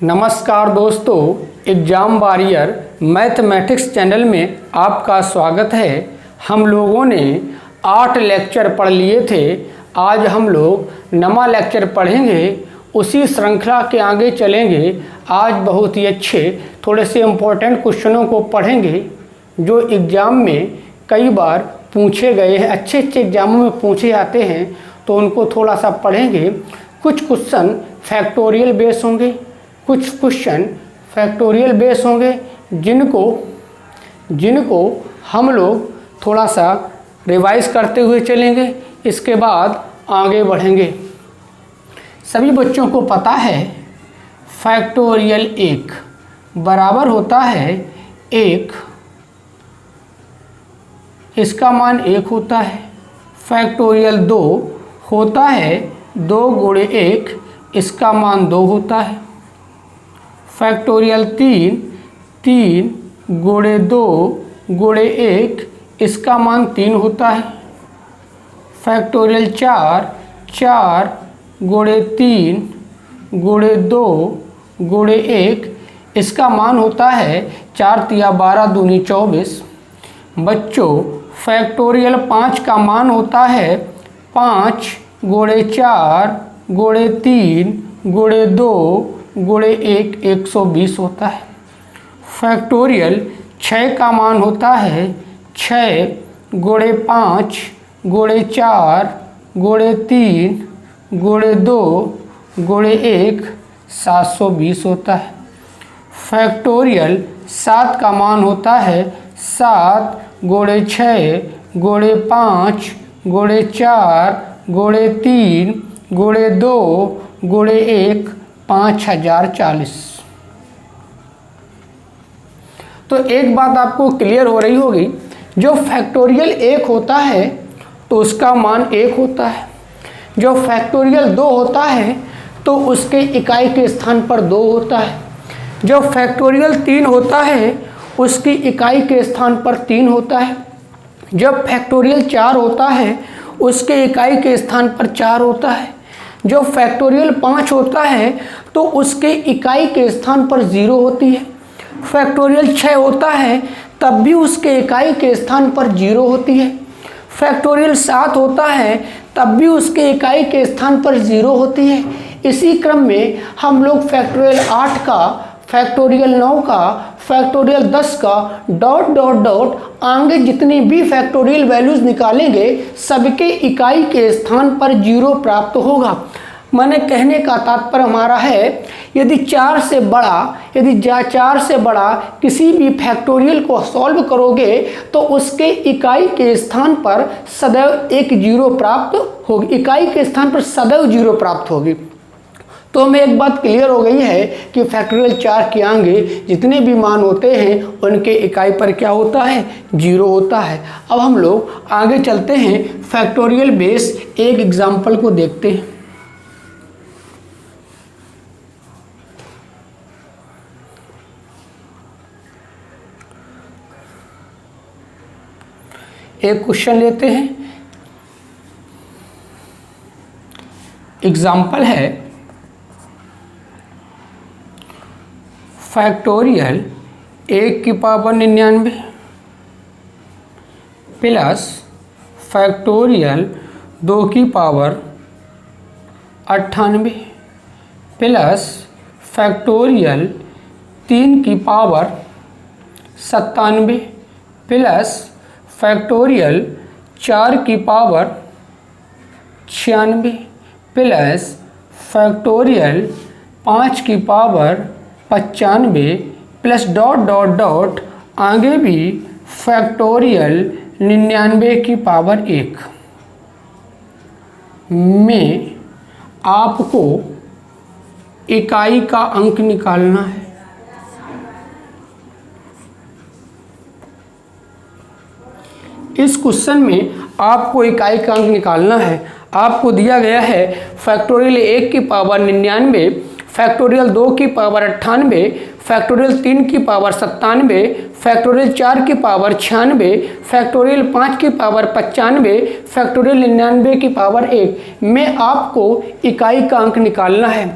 नमस्कार दोस्तों, exam warrior mathematics channel में आपका स्वागत है। हम लोगों ने 8 लेक्चर पढ़ लिए थे। आज हम लोग 9वां लेक्चर पढ़ेंगे, उसी श्रृंखला के आगे चलेंगे। आज बहुत ही अच्छे थोड़े से इम्पोर्टेंट क्वेश्चनों को पढ़ेंगे जो एग्ज़ाम में कई बार पूछे गए हैं, अच्छे एग्ज़ामों में पूछे जाते हैं, तो उनको थोड़ा सा पढ़ेंगे। कुछ क्वेश्चन फैक्टोरियल बेस होंगे, कुछ क्वेश्चन फैक्टोरियल बेस होंगे जिनको हम लोग थोड़ा सा रिवाइज करते हुए चलेंगे। इसके बाद आगे बढ़ेंगे। सभी बच्चों को पता है फैक्टोरियल 1 बराबर होता है 1, इसका मान 1 होता है। फैक्टोरियल 2 होता है 2 गुणे 1, इसका मान 2 होता है। फैक्टोरियल 3 गुणे 2 गुणे 1, इसका मान 3 होता है। फैक्टोरियल 4 गुणे 3 गुणे 2 गुणे 1, इसका मान होता है 4 तिया 12 दूनी 24। बच्चों, फैक्टोरियल 5 का मान होता है 5 गुणे 4 गुणे 3 गुणे 2 गुणे 1, 120 होता है। फैक्टोरियल 6 का मान होता है 6 गुणे 5 गुणे 4 गुणे 3 गुणे 2 गुणे 1, 720 होता है। फैक्टोरियल 7 का मान होता है 7 गुणे 6 गुणे 5 गुणे 4 गुणे 3 गुणे 2 गुणे 1, 5040। तो एक बात आपको क्लियर हो रही होगी, जो फैक्टोरियल 1 होता है तो उसका मान 1 होता है। जो फैक्टोरियल 2 होता है तो उसके इकाई के स्थान पर 2 होता है। जो फैक्टोरियल 3 होता है उसकी इकाई के स्थान पर 3 होता है। जब फैक्टोरियल 4 होता है उसके इकाई के स्थान पर 4 होता है। जो फैक्टोरियल 5 होता है तो उसके इकाई के स्थान पर 0 होती है। फैक्टोरियल 6 होता है तब भी उसके इकाई के स्थान पर 0 होती है। फैक्टोरियल 7 होता है तब भी उसके इकाई के स्थान पर 0 होती है। इसी क्रम में हम लोग फैक्टोरियल 8 का, फैक्टोरियल 9 का, फैक्टोरियल 10 का डॉट डॉट डॉट आगे जितनी भी फैक्टोरियल वैल्यूज़ निकालेंगे सबके इकाई के स्थान पर 0 प्राप्त होगा। मैंने कहने का तात्पर्य हमारा है, यदि 4 से बड़ा किसी भी फैक्टोरियल को सॉल्व करोगे तो उसके इकाई के स्थान पर सदैव एक 0 प्राप्त होगी, इकाई के स्थान पर सदैव 0 प्राप्त होगी। तो हमें एक बात क्लियर हो गई है कि फैक्टोरियल 4 के आगे जितने भी मान होते हैं उनके इकाई पर क्या होता है, 0 होता है। अब हम लोग आगे चलते हैं, फैक्टोरियल बेस एक एग्जाम्पल को देखते हैं। एक क्वेश्चन लेते हैं। एग्जाम्पल है फैक्टोरियल 1 की पावर 99 प्लस फैक्टोरियल 2 की पावर 98 प्लस फैक्टोरियल 3 की पावर 97 प्लस फैक्टोरियल 4 की पावर 96 प्लस फैक्टोरियल 5 की power 95 plus dot dot dot आगे भी फैक्टोरियल 99 की पावर 1 में आपको इकाई का अंक निकालना है। इस क्वेश्चन में आपको इकाई का अंक निकालना है। आपको दिया गया है फैक्टोरियल 1 की पावर 99, फैक्टोरियल 2 की पावर 98, फैक्टोरियल 3 की पावर 97, फैक्टोरियल 4 की पावर 96, फैक्टोरियल 5 की पावर 95, फैक्टोरियल 99 की पावर 1 में आपको इकाई का अंक निकालना है।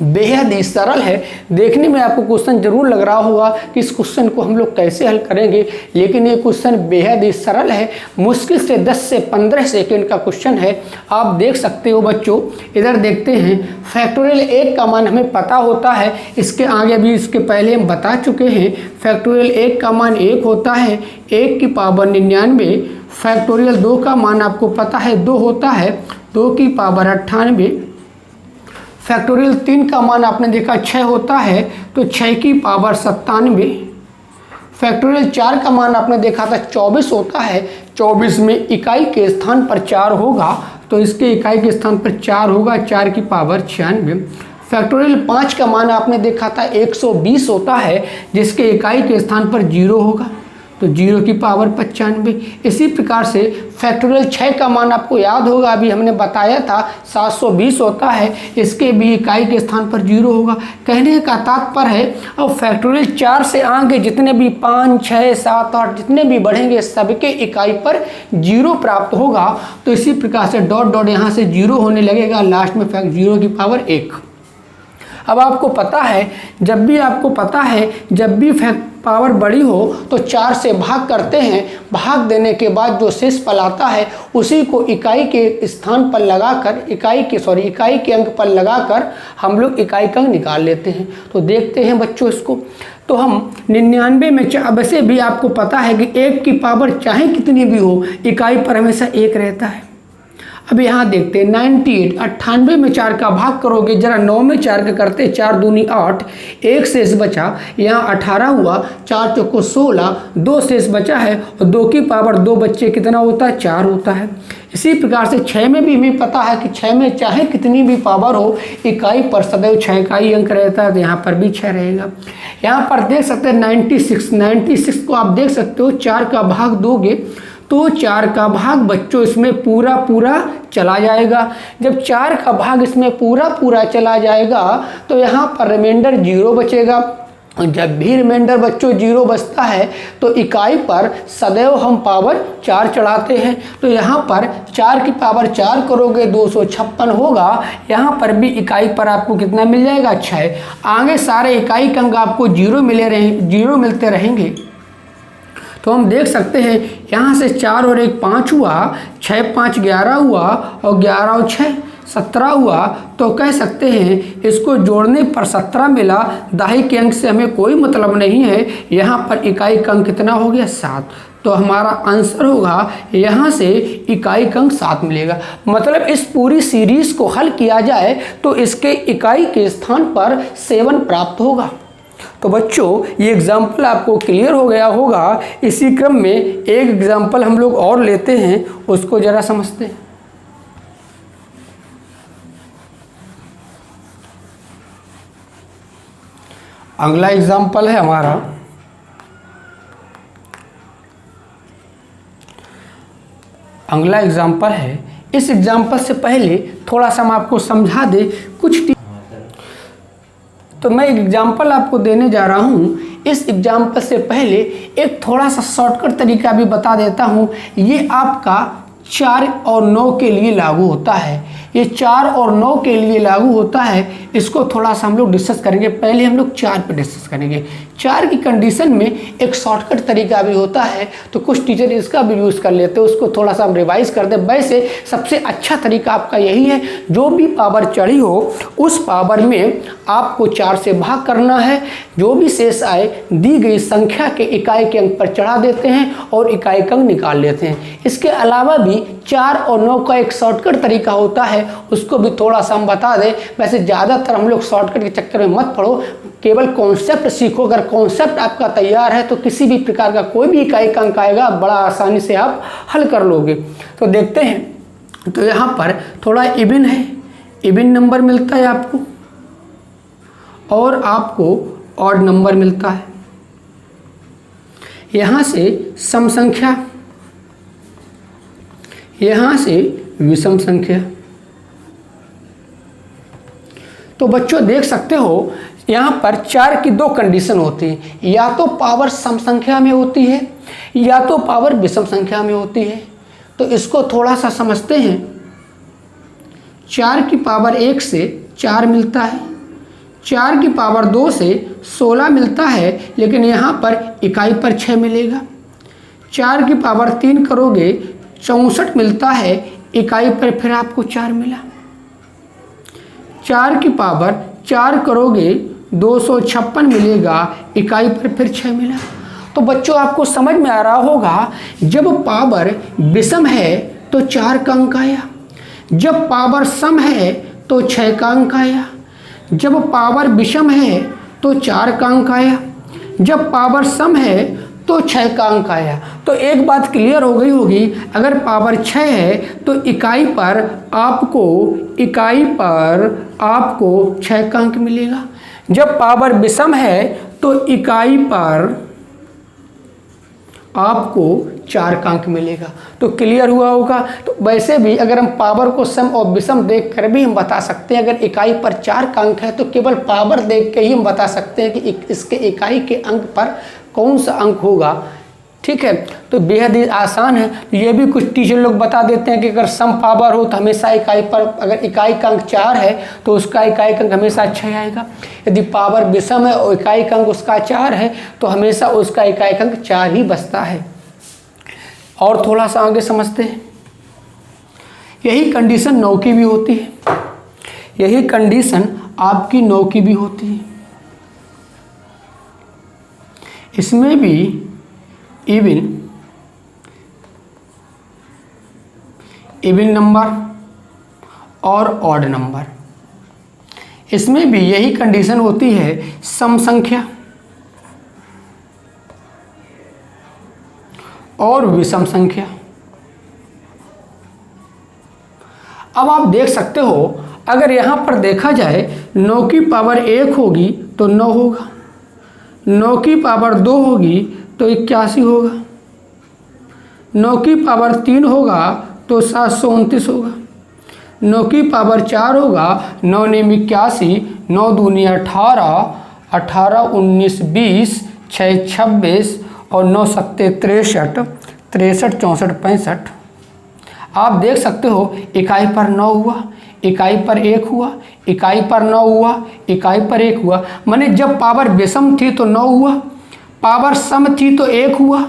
बेहद ही सरल है। देखने में आपको क्वेश्चन जरूर लग रहा होगा कि इस क्वेश्चन को हम लोग कैसे हल करेंगे, लेकिन ये क्वेश्चन बेहद ही सरल है। मुश्किल से 10 से 15 सेकंड का क्वेश्चन है। आप देख सकते हो बच्चों, इधर देखते हैं फैक्टोरियल 1 का मान हमें पता होता है, इसके आगे भी इसके पहले हम बता चुके हैं। फैक्टोरियल 1 का मान 1 होता है, 1 की पावर 99। फैक्टोरियल 2 का मान आपको पता है 2 होता है, 2 की पावर 98। फैक्टोरियल 3 का मान आपने देखा 6 होता है, तो 6 की पावर 97। फैक्टोरियल 4 का मान आपने देखा था 24 होता है, 24 में इकाई के स्थान पर 4 होगा, तो इसके इकाई के स्थान पर 4 होगा, 4 की पावर 96। फैक्टोरियल 5 का मान आपने देखा था 120 होता है, जिसके इकाई के स्थान पर 0 होगा, तो 0 की पावर 95। इसी प्रकार से फैक्टोरियल 6 का मान आपको याद होगा, अभी हमने बताया था 720 होता है, इसके भी इकाई के स्थान पर 0 होगा। कहने का तात्पर्य है अब फैक्टोरियल 4 से आगे जितने भी 5, 6, 7, 8 जितने भी बढ़ेंगे सबके इकाई पर 0 प्राप्त होगा। तो इसी प्रकार से डॉट डॉट यहाँ से 0 होने लगेगा, लास्ट में 0 की पावर 1। अब आपको पता है, जब भी पावर बड़ी हो तो 4 से भाग करते हैं, भाग देने के बाद जो शेष पल आता है उसी को इकाई के स्थान पर लगाकर इकाई के अंक पर लगाकर हम लोग इकाई का अंक निकाल लेते हैं। तो देखते हैं बच्चों इसको, तो हम 99 में वैसे भी आपको पता है कि 1 की पावर चाहे कितनी भी हो इकाई पर हमेशा 1 रहता है। अब यहाँ देखते हैं 98, 98 में 4 का भाग करोगे, जरा 9 में 4 का करते, 4 दूनी 8, 1 शेष बचा, यहाँ 18 हुआ, 4 चौको 16, 2 शेष बचा है और 2 की पावर 2 बच्चे कितना होता है, 4 होता है। इसी प्रकार से 6 में भी हमें पता है कि 6 में चाहे कितनी भी पावर हो इकाई पर सदैव 6 का ही अंक रहता है, तो यहाँ पर भी 6 रहेगा। यहाँ पर देख सकते हैं 96 को आप देख सकते हो, 4 का भाग दोगे तो 4 का भाग बच्चों इसमें पूरा चला जाएगा। जब 4 का भाग इसमें पूरा चला जाएगा तो यहाँ पर रिमाइंडर 0 बचेगा। जब भी रिमाइंडर बच्चों 0 बचता है तो इकाई पर सदैव हम पावर 4 चढ़ाते हैं। तो यहाँ पर 4 की पावर 4 करोगे 256 होगा। यहाँ पर भी इकाई पर आपको कितना मिल जाएगा, 6। आगे सारे इकाई के अंक आपको 0 मिलते रहेंगे। तो हम देख सकते हैं यहाँ से 4 और 1 5 हुआ, 6 5 11 हुआ और 11 और 6 17 हुआ। तो कह सकते हैं इसको जोड़ने पर 17 मिला। दाही के अंक से हमें कोई मतलब नहीं है। यहाँ पर इकाई का अंक कितना हो गया, 7। तो हमारा आंसर होगा यहाँ से इकाई का अंक 7 मिलेगा। मतलब इस पूरी सीरीज को हल किया जाए तो इसके इकाई के स्थान पर 7 प्राप्त होगा। तो बच्चों ये एग्जाम्पल आपको क्लियर हो गया होगा। इसी क्रम में एक एग्जाम्पल हम लोग और लेते हैं, उसको जरा समझते हैं। अगला एग्जाम्पल है हमारा, अगला एग्जाम्पल है। इस एग्जाम्पल से पहले थोड़ा सा हम आपको समझा दे कुछ। तो मैं एक एग्जाम्पल आपको देने जा रहा हूँ। इस एग्जाम्पल से पहले एक थोड़ा सा शॉर्टकट तरीका भी बता देता हूँ। ये आपका 4 और 9 के लिए लागू होता है। ये 4 और 9 के लिए लागू होता है। इसको थोड़ा सा हम लोग डिस्कस करेंगे। पहले हम लोग 4 पे डिस्कस करेंगे। 4 की कंडीशन में एक शॉर्टकट तरीका भी होता है, तो कुछ टीचर इसका भी यूज़ कर लेते हैं। उसको थोड़ा सा हम रिवाइज कर दें। वैसे सबसे अच्छा तरीका आपका यही है, जो भी पावर चढ़ी हो उस पावर में आपको 4 से भाग करना है। जो भी शेष आए दी गई संख्या के इकाई के अंक पर चढ़ा देते हैं और इकाई का अंक निकाल लेते हैं। इसके अलावा भी 4 और 9 का एक शॉर्टकट तरीका होता है, उसको भी थोड़ा सा हम बता दें। वैसे ज़्यादातर हम लोग शॉर्टकट के चक्कर में मत पड़ो, केवल कॉन्सेप्ट सीखो। अगर कॉन्सेप्ट आपका तैयार है तो किसी भी प्रकार का कोई भी इकाई का अंक आएगा, बड़ा आसानी से आप हल कर लोगे। तो देखते हैं। तो यहाँ पर थोड़ा इवन है, इवन नंबर मिलता है आपको और आपको ऑड नंबर मिलता है। यहाँ से सम संख्या, यहाँ से विषम संख्या। तो बच्चों देख सकते हो यहाँ पर 4 की 2 कंडीशन होती है, या तो पावर सम संख्या में होती है या तो पावर विषम संख्या में होती है। तो इसको थोड़ा सा समझते हैं। 4 की पावर 1 से 4 मिलता है, 4 की पावर 2 से 16 मिलता है, लेकिन यहाँ पर इकाई पर 6 मिलेगा। 4 की पावर 3 करोगे 64 मिलता है, इकाई पर फिर आपको 4 मिला। 4 की पावर 4 करोगे 256 मिलेगा, इकाई पर फिर 6 मिला। तो बच्चों आपको समझ में आ रहा होगा, जब पावर विषम है तो 4 का अंक आया, जब पावर सम है तो 6 का अंक आया, जब पावर विषम है तो 4 का अंक आया, जब पावर सम है तो 6 का अंक आया। तो एक बात क्लियर हो गई होगी, अगर पावर 6 है तो इकाई पर आपको 6 का अंक मिलेगा। जब पावर विषम है तो इकाई पर आपको 4 का अंक मिलेगा। तो क्लियर हुआ होगा। तो वैसे भी अगर हम पावर को सम और विषम देख कर भी हम बता सकते हैं, अगर इकाई पर 4 का अंक है तो केवल पावर देख के ही हम बता सकते हैं कि इसके इकाई के अंक पर कौन सा अंक होगा। ठीक है, तो बेहद ही आसान है। तो ये भी कुछ टीचर लोग बता देते हैं कि अगर सम पावर हो तो हमेशा इकाई पर, अगर इकाई का अंक 4 है तो उसका इकाई का अंक हमेशा 6 आएगा। यदि पावर विषम है और इकाई का अंक उसका 4 है तो हमेशा उसका इकाई का अंक 4 ही बचता है। और थोड़ा सा आगे समझते हैं। यही कंडीशन 9 की भी होती है, यही कंडीशन आपकी 9 की भी होती है। इसमें भी इवन नंबर और ऑड नंबर, इसमें भी यही कंडीशन होती है, सम संख्या और विषम संख्या। अब आप देख सकते हो, अगर यहाँ पर देखा जाए 9 की पावर 1 होगी तो 9 होगा, 9 की पावर 2 होगी तो 81 होगा, 9 की पावर 3 होगा तो 729 होगा, 9 की पावर 4 होगा 9 9 81, 9 दूनी 18, 18 19 20, 6 26 और 9 7 63, 63 64 65। आप देख सकते हो इकाई पर 9 हुआ, इकाई पर 1 हुआ, इकाई पर 9 हुआ, इकाई पर 1 हुआ। माने जब पावर विषम थी तो 9 हुआ, पावर सम थी तो 1 हुआ,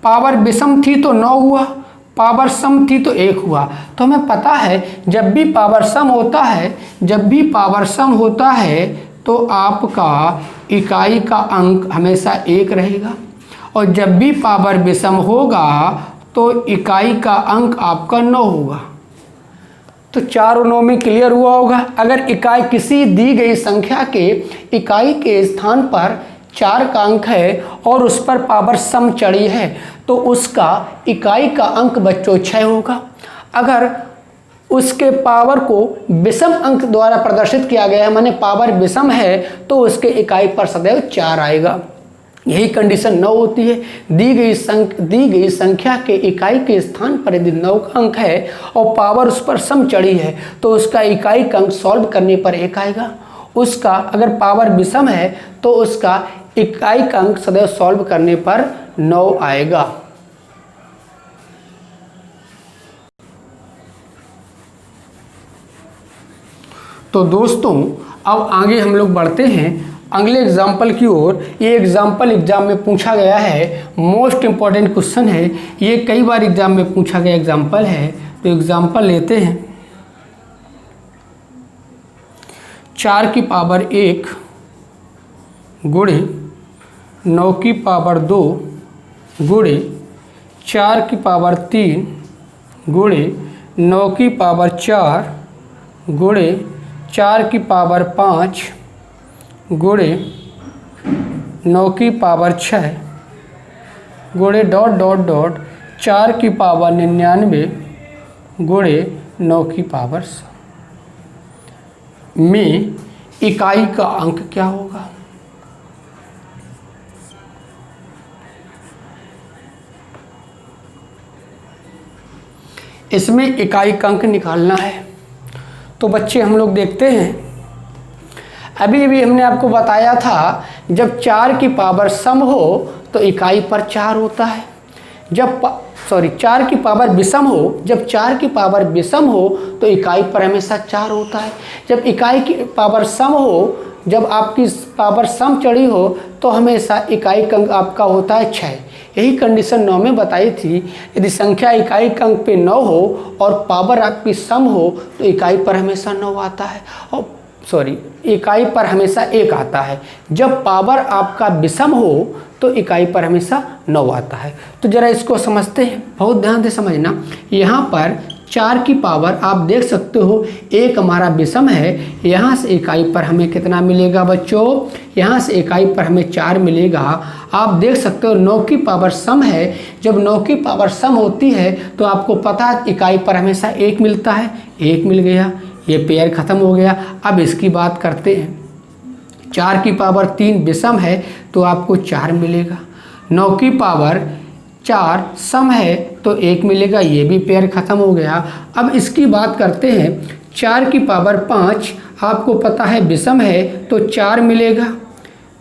पावर विषम थी तो 9 हुआ, पावर सम थी तो 1 हुआ। तो हमें पता है जब भी पावर सम होता है, जब भी पावर सम होता है तो आपका इकाई का अंक हमेशा 1 रहेगा, और जब भी पावर विषम होगा तो इकाई का अंक आपका 9 होगा। तो 4 और 9 में क्लियर हुआ होगा। अगर इकाई किसी दी गई संख्या के इकाई के स्थान पर 4 का अंक है और उस पर पावर सम चढ़ी है तो उसका इकाई का अंक बच्चों 6 होगा। अगर उसके पावर को विषम अंक द्वारा प्रदर्शित किया गया है, माने पावर विषम है, तो उसके इकाई पर सदैव 4 आएगा। यही कंडीशन 9 होती है। दी गई संख्या के इकाई के स्थान पर यदि 9 का अंक है और पावर उस पर सम चढ़ी है तो उसका इकाई का अंक सॉल्व करने पर 1 आएगा। उसका अगर पावर विषम है तो उसका इकाई का अंक सदैव सॉल्व करने पर 9 आएगा। तो दोस्तों अब आगे हम लोग बढ़ते हैं अगले एग्जाम्पल की ओर। ये एग्जाम्पल एग्जाम में पूछा गया है, मोस्ट इम्पॉर्टेंट क्वेश्चन है ये, कई बार एग्जाम में पूछा गया एग्जाम्पल है। तो एग्जाम्पल लेते हैं। 4 की पावर 1 गुणे 9 की पावर 2 गुणे 4 की पावर 3 गुणे 9 की पावर 4 गुणे 4 की पावर 5 गुणे 9 की पावर 6 गुणे डॉट डॉट डॉट 4 की पावर 99 गुणे 9 की पावर 100 में इकाई का अंक क्या होगा। इसमें इकाई का अंक निकालना है। तो बच्चे हम लोग देखते हैं, अभी हमने आपको बताया था जब 4 की पावर सम हो तो इकाई पर 4 होता है, जब 4 की पावर विषम हो, जब 4 की पावर विषम हो तो इकाई पर हमेशा 4 होता है, जब इकाई की पावर सम हो जब आपकी पावर सम चढ़ी हो तो हमेशा इकाई अंक आपका होता है 6। यही कंडीशन 9 में बताई थी। यदि संख्या इकाई अंक पे 9 हो और पावर आपकी सम हो तो इकाई पर हमेशा 9 आता है, और इकाई पर हमेशा 1 आता है। जब पावर आपका विषम हो तो इकाई पर हमेशा 9 आता है। तो जरा इसको समझते हैं, बहुत ध्यान से समझना। यहाँ पर 4 की पावर आप देख सकते हो, 1 हमारा विषम है, यहाँ से इकाई पर हमें कितना मिलेगा बच्चों, यहाँ से इकाई पर हमें 4 मिलेगा। आप देख सकते हो 9 की पावर सम है, जब 9 की पावर सम होती है तो आपको पता है इकाई पर हमेशा 1 मिलता है, 1 मिल गया, ये पेयर खत्म हो गया। अब इसकी बात करते हैं। 4 की पावर 3 विषम है तो आपको 4 मिलेगा। 9 की पावर 4 सम है तो 1 मिलेगा, ये भी पेयर खत्म हो गया। अब इसकी बात करते हैं। 4 की पावर 5 आपको पता है विषम है तो 4 मिलेगा।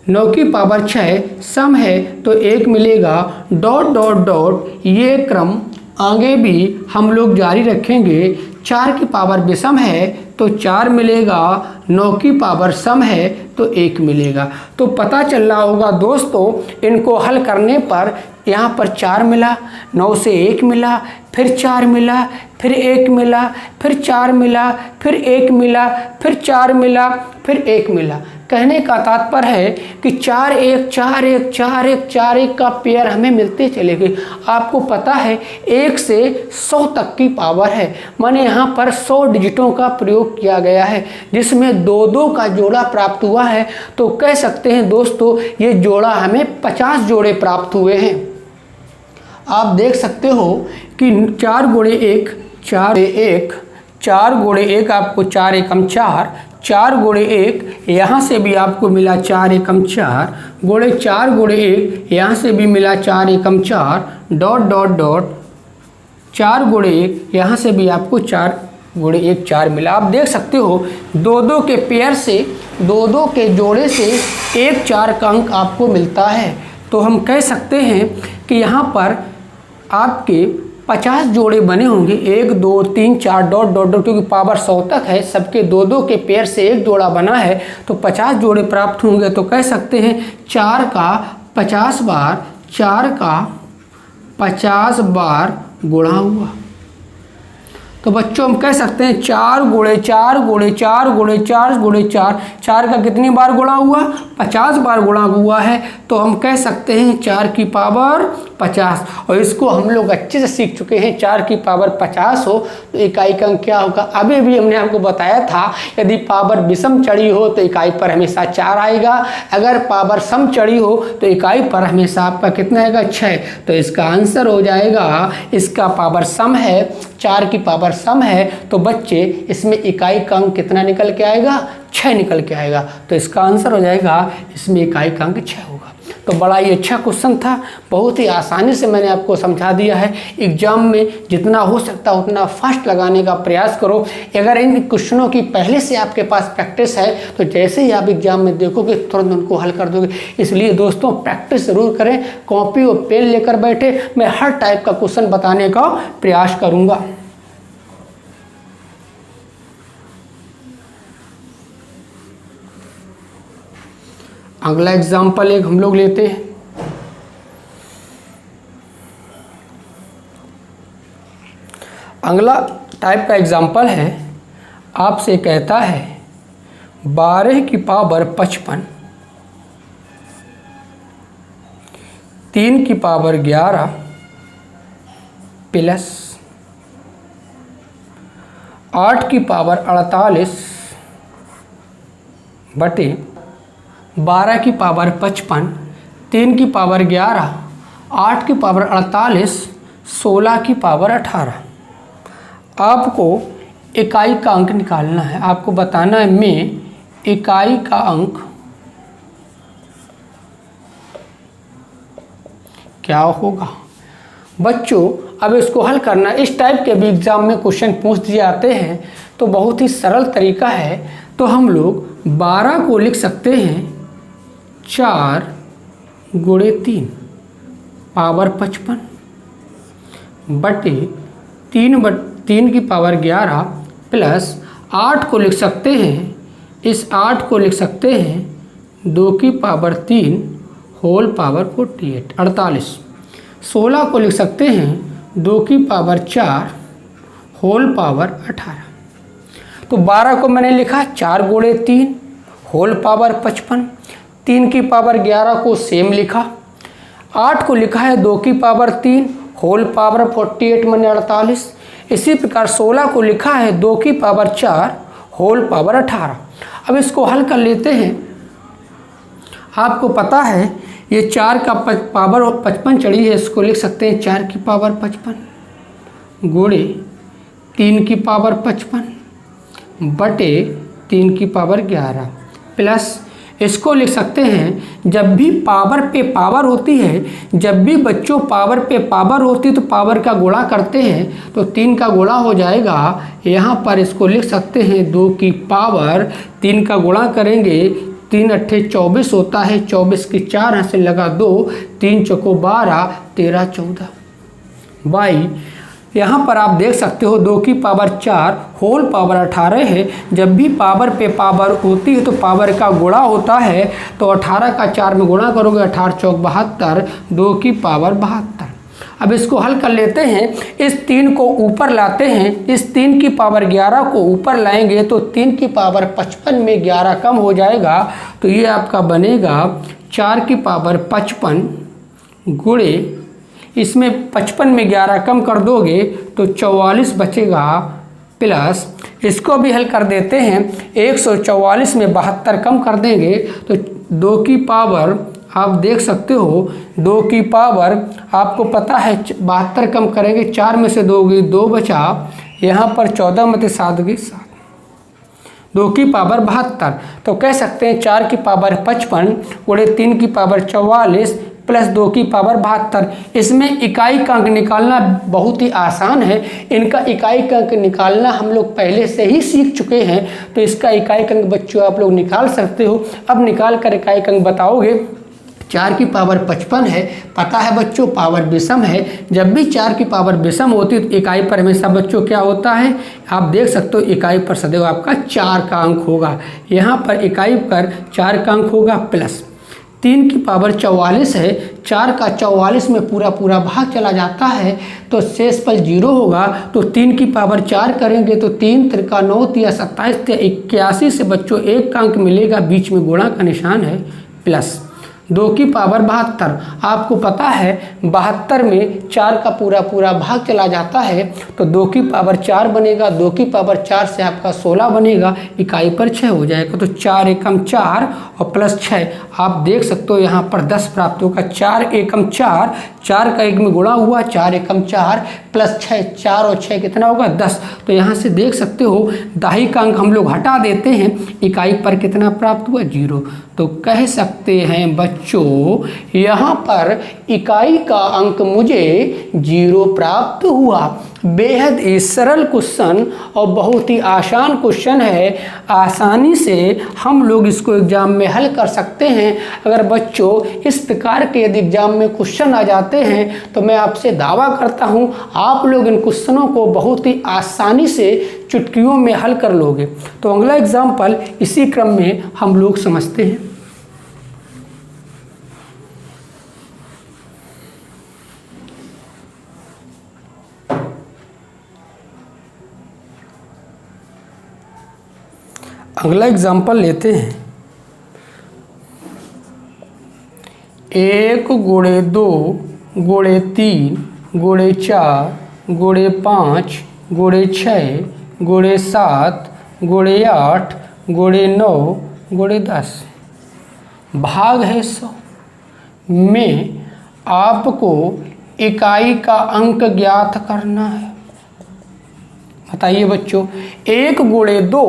9 की पावर 6 सम है तो 1 मिलेगा। डॉट डॉट डॉट ये क्रम आगे भी हम लोग जारी रखेंगे। 4 की पावर विषम है तो 4 मिलेगा, 9 की पावर सम है तो 1 मिलेगा। तो पता चल रहा होगा दोस्तों, इनको हल करने पर यहाँ पर 4 मिला, 9 से 1 मिला, फिर 4 मिला, फिर 1 मिला, फिर 4 मिला, फिर 1 मिला, फिर 4 मिला, फिर 1 मिला। कहने का तात्पर्य है कि 4 1 4 1 4 1 4 1 का पेयर हमें मिलते चले गए। आपको पता है 1 से 100 तक की पावर है, माने यहाँ पर 100 डिजिटों का प्रयोग किया गया है, जिसमें 2-2 का जोड़ा प्राप्त हुआ है। तो कह सकते हैं दोस्तों ये जोड़ा हमें 50 जोड़े प्राप्त हुए हैं। आप देख सकते हो कि 4 गुणे 1 4 1 4 गुणे 1 आपको 4 एकम 4, 4 गुणे 1 यहाँ से भी आपको मिला 4 एकम 4, गुणे 4 गुणे 1 यहाँ से भी मिला 4 एकम 4, डॉट डॉट डॉट 4 गुणे 1 यहाँ से भी आपको 4 गुणे 1 4 मिला। आप देख सकते हो 2-2 के पेयर से, 2-2 के जोड़े से 1 4 का अंक आपको मिलता है। तो हम कह सकते हैं कि यहाँ पर आपके 50 जोड़े बने होंगे, 1 2 3 4 डॉट डॉट डॉट, क्योंकि पावर 100 तक है, सबके 2-2 के पेयर से 1 जोड़ा बना है तो 50 जोड़े प्राप्त होंगे। तो कह सकते हैं 4 का 50 बार, 4 का 50 बार गुणा हुआ। तो बच्चों हम कह सकते हैं 4 गुणे 4 गुणे 4 गुणे 4 गुणे 4, 4 का कितनी बार गुणा हुआ, 50 बार गुणा हुआ है। तो हम कह सकते हैं 4 की पावर 50, और इसको हम लोग अच्छे से सीख चुके हैं। 4 की पावर 50 हो तो इकाई का अंक क्या होगा। अभी भी हमने आपको बताया था यदि पावर विषम चढ़ी हो तो इकाई पर हमेशा 4 आएगा, अगर पावर सम चढ़ी हो तो इकाई पर हमेशा आपका कितना आएगा 6। तो इसका आंसर हो जाएगा, इसका पावर सम है, 4 की पावर सम है, तो बच्चे इसमें इकाई का अंक कितना निकल के आएगा, 6 निकल के आएगा। तो इसका आंसर हो जाएगा, इसमें इकाई का अंक 6 होगा। तो बड़ा ही अच्छा क्वेश्चन था, बहुत ही आसानी से मैंने आपको समझा दिया है। एग्जाम में जितना हो सकता है उतना फास्ट लगाने का प्रयास करो। अगर इन क्वेश्चनों की पहले से आपके पास प्रैक्टिस है तो जैसे ही आप एग्जाम में देखोगे तुरंत उनको हल कर दोगे। इसलिए दोस्तों प्रैक्टिस ज़रूर करें, कॉपी और पेन लेकर बैठे, मैं हर टाइप का क्वेश्चन बताने का प्रयास करूँगा। अगला एग्जाम्पल एक हम लोग लेते हैं। अगला टाइप का एग्जाम्पल है, आपसे कहता है 12 की पावर 55, 3 की पावर 11 प्लस 8 की पावर 48 बटे 12 की पावर 55, 3 की पावर 11, 8 की पावर 48, 16 की पावर 18। आपको इकाई का अंक निकालना है। आपको बताना है में इकाई का अंक क्या होगा। बच्चों अब इसको हल करना, इस टाइप के भी एग्जाम में क्वेश्चन पूछ दिए जाते हैं, तो बहुत ही सरल तरीका है। तो हम लोग 12 को लिख सकते हैं 4 गुणे 3 पावर 55 बटे 3 की पावर 11 प्लस 8 को लिख सकते हैं इस 8 को लिख सकते हैं 2 की पावर 3 होल पावर 48 48। 16 को लिख सकते हैं 2 की पावर 4 होल पावर 18। तो 12 को मैंने लिखा 4 गुणे 3 होल पावर 55। 3 की पावर 11 को सेम लिखा। 8 को लिखा है 2 की पावर 3 होल पावर 48 माने 48। इसी प्रकार 16 को लिखा है 2 की पावर 4 होल पावर 18। अब इसको हल कर लेते हैं। आपको पता है ये 4 का पावर 55 चढ़ी है, इसको लिख सकते हैं 4 की पावर 55 गुणे 3 की पावर 55 बटे 3 की पावर 11 प्लस इसको लिख सकते हैं जब भी पावर पे पावर होती है, जब भी बच्चों पावर पे पावर होती है तो पावर का गुणा करते हैं तो 3 का गुणा हो जाएगा। यहाँ पर इसको लिख सकते हैं 2 की पावर 3 का गुणा करेंगे 3 अट्ठे 24 होता है, 24 की 4 हासिल लगा 2, 3 चौको 12, 13 14 बाई। यहाँ पर आप देख सकते हो 2 की पावर 4 होल पावर 18 है। जब भी पावर पे पावर होती है तो पावर का गुणा होता है, तो 18 का 4 में गुणा करोगे 18 चौक 72, 2 की पावर 72। अब इसको हल कर लेते हैं। इस 3 को ऊपर लाते हैं, इस 3 की पावर 11 को ऊपर लाएंगे तो 3 की पावर 55 में 11 कम हो जाएगा, तो ये आपका बनेगा 4 की पावर 55 गुणे इसमें 55 में 11 कम कर दोगे तो 44 बचेगा प्लस इसको भी हल कर देते हैं। 144 में 72 कम कर देंगे तो 2 की पावर आप देख सकते हो 2 की पावर आपको पता है 72 कम करेंगे, 4 में से 2 गई 2 बचा, यहाँ पर 14 में से 7 गई 7, 2 की पावर 72। तो कह सकते हैं 4 की पावर 55 गुणे 3 की पावर 44 प्लस 2 की पावर 72। इसमें इकाई का अंक निकालना बहुत ही आसान है। इनका इकाई का अंक निकालना हम लोग पहले से ही सीख चुके हैं, तो इसका इकाई का अंक बच्चों आप लोग निकाल सकते हो। अब निकाल कर इकाई का अंक बताओगे। 4 की पावर 55 है, पता है बच्चों पावर विषम है। जब भी 4 की पावर विषम होती है तो इकाई पर हमेशा बच्चों क्या होता है, आप देख सकते हो इकाई पर सदैव आपका 4 का अंक होगा। यहाँ पर इकाई पर 4 का अंक होगा प्लस 3 की पावर 44 है, 4 का 44 में पूरा पूरा भाग चला जाता है तो शेष पर 0 होगा। तो 3 की पावर 4 करेंगे तो 3 त्रिका 9 तिया 27 तिया 81 से बच्चों 1 का अंक मिलेगा, बीच में गुणा का निशान है प्लस 2 की पावर 72। आपको पता है 72 में 4 का पूरा पूरा भाग चला जाता है तो 2 की पावर 4 बनेगा, 2 की पावर 4 से आपका 16 बनेगा, इकाई पर 6 हो जाएगा। तो 4 एकम 4 और प्लस 6 आप देख सकते हो यहाँ पर 10 प्राप्त होगा। 4 एकम 4, 4 का 1 में गुणा हुआ, 4 एकम 4 प्लस 6, 4 और 6 कितना होगा 10। तो यहाँ से देख सकते हो दाही का अंक हम लोग हटा देते हैं, इकाई पर कितना प्राप्त हुआ 0। तो कह सकते हैं बच्चों यहाँ पर इकाई का अंक मुझे 0 प्राप्त हुआ। बेहद ही सरल क्वेश्चन और बहुत ही आसान क्वेश्चन है, आसानी से हम लोग इसको एग्जाम में हल कर सकते हैं। अगर बच्चों इस प्रकार के यदि एग्जाम में क्वेश्चन आ जाते हैं तो मैं आपसे दावा करता हूं आप लोग इन क्वेश्चनों को बहुत ही आसानी से चुटकियों में हल कर लोगे। तो अगला एग्जाम्पल इसी क्रम में हम लोग समझते हैं। अगला एग्जाम्पल लेते हैं। 1 गुणे 2 गुणे 3 गुणे 4 गुणे 5 गुणे 6 गुणे 7 गुणे 8 गुणे 9 गुणे 10 भाग है 100 में आपको इकाई का अंक ज्ञात करना है। बताइए बच्चों, 1 गुणे 2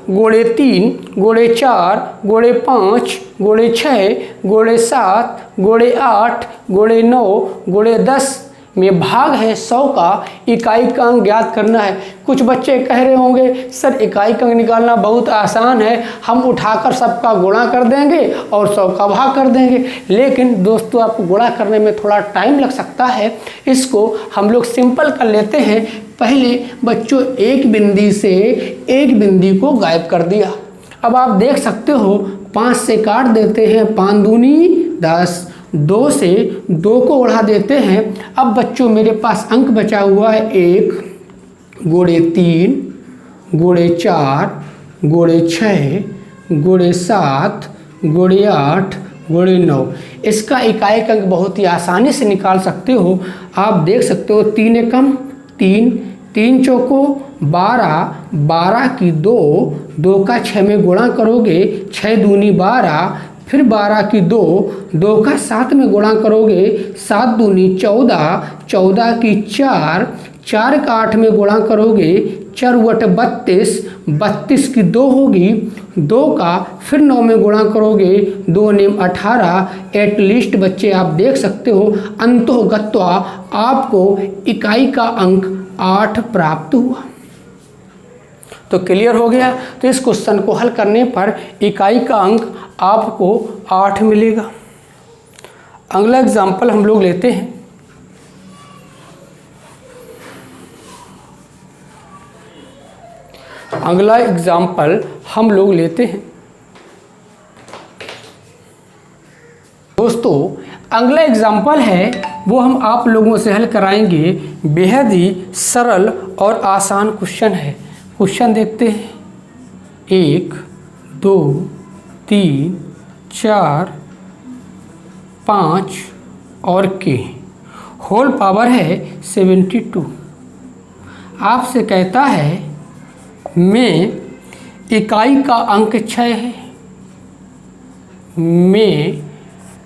गुणे 3 गुणे 4 गुणे 5 गुणे 6 गुणे 7 गुणे 8 गुणे 9 गुणे 10 में भाग है 100 का इकाई का अंक ज्ञात करना है। कुछ बच्चे कह रहे होंगे सर इकाई का अंक निकालना बहुत आसान है, हम उठाकर सबका गुणा कर देंगे और 100 का भाग कर देंगे। लेकिन दोस्तों आपको गुणा करने में थोड़ा टाइम लग सकता है, इसको हम लोग सिंपल कर लेते हैं। पहले बच्चों एक बिंदी से एक बिंदी को गायब कर दिया। अब आप देख सकते हो 5 से काट देते हैं, 5 दूनी 10, 2 से 2 को उड़ा देते हैं। अब बच्चों मेरे पास अंक बचा हुआ है 1 गुणे 3 गुणे 4 गुणे 6 गुणे 7 गुणे 8 गुणे 9। इसका इकाई अंक बहुत ही आसानी से निकाल सकते हो। आप देख सकते हो 3 एकम 3, 3 चौको 12, 12 की 2, 2 का 6 में गुणा करोगे 6 दूनी 12, फिर 12 की 2, 2 का 7 में गुणा करोगे 7 दूनी 14, 14 की 4, 4 का 8 में गुणा करोगे 4 वट 32, 32 की 2 होगी, 2 का फिर 9 में गुणा करोगे 2 नेम 18। एटलीस्ट बच्चे आप देख सकते हो अंतोगत्वा आपको इकाई का अंक 8 प्राप्त हुआ। तो क्लियर हो गया। तो इस क्वेश्चन को हल करने पर इकाई का अंक आपको 8 मिलेगा। अगला एग्जाम्पल हम लोग लेते हैं। अगला एग्जाम्पल हम लोग लेते हैं दोस्तों, अगला एग्जाम्पल है वो हम आप लोगों से हल कराएंगे। बेहद ही सरल और आसान क्वेश्चन है। क्वेश्चन देखते हैं। 1 2 3 4 5 और के होल पावर है 72। आपसे कहता है में इकाई का अंक 6 है। में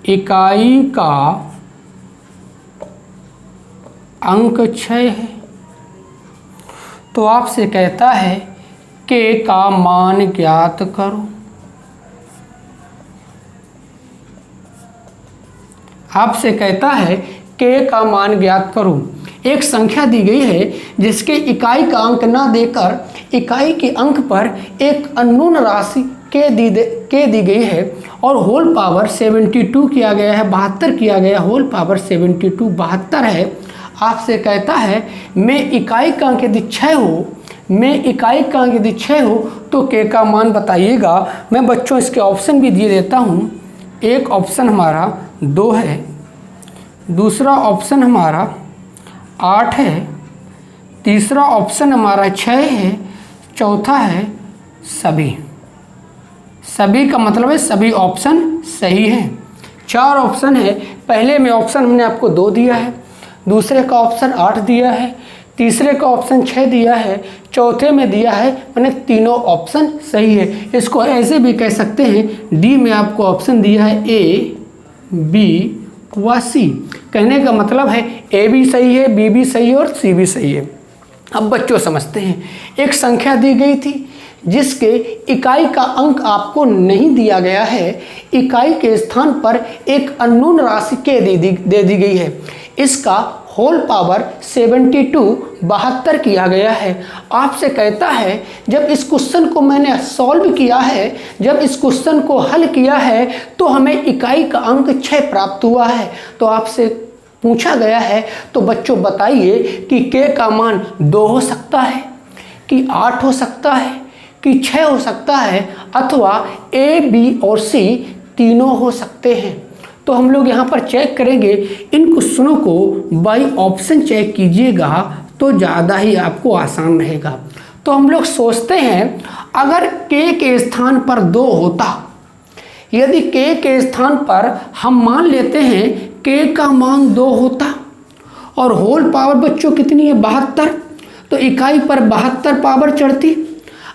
इकाई का अंक 6 है। तो आपसे कहता है के का मान ज्ञात करो। आपसे कहता है के का मान ज्ञात करो। एक संख्या दी गई है जिसके इकाई का अंक ना देकर इकाई के अंक पर एक अननोन राशि के दी गई है और होल पावर 72 किया गया है, 72 किया गया। होल पावर 72 72 है। आपसे कहता है में इकाई का अंक यदि 6 हो, में इकाई का अंक यदि 6 हो तो के का मान बताइएगा। मैं बच्चों इसके ऑप्शन भी दिए देता हूँ। एक ऑप्शन हमारा 2 है, दूसरा ऑप्शन हमारा 8 है, तीसरा ऑप्शन हमारा 6 है, चौथा है सभी। सभी का मतलब है सभी ऑप्शन सही हैं। 4 ऑप्शन है। पहले में ऑप्शन हमने आपको 2 दिया है, दूसरे का ऑप्शन 8 दिया है, तीसरे का ऑप्शन 6 दिया है, चौथे में दिया है, मैंने तीनों ऑप्शन सही है। इसको ऐसे भी कह सकते हैं डी में आपको ऑप्शन दिया है ए बी व सी। कहने का मतलब है ए भी सही है, बी भी सही है और सी भी सही है। अब बच्चों समझते हैं। एक संख्या दी गई थी जिसके इकाई का अंक आपको नहीं दिया गया है, इकाई के स्थान पर एक अननोन राशि के दे दी गई है। इसका होल पावर 72 72 किया गया है। आपसे कहता है जब इस क्वेश्चन को मैंने सॉल्व किया है, जब इस क्वेश्चन को हल किया है तो हमें इकाई का अंक 6 प्राप्त हुआ है। तो आपसे पूछा गया है तो बच्चों बताइए कि के का मान 2 हो सकता है, कि 8 हो सकता है, कि 6 हो सकता है, अथवा ए बी और सी तीनों हो सकते हैं। तो हम लोग यहाँ पर चेक करेंगे। इन क्वेश्चनों को बाई ऑप्शन चेक कीजिएगा तो ज़्यादा ही आपको आसान रहेगा। तो हम लोग सोचते हैं अगर के स्थान पर 2 होता, यदि के स्थान पर हम मान लेते हैं के का मान 2 होता और होल पावर बच्चों कितनी है 72, तो इकाई पर 72 पावर चढ़ती।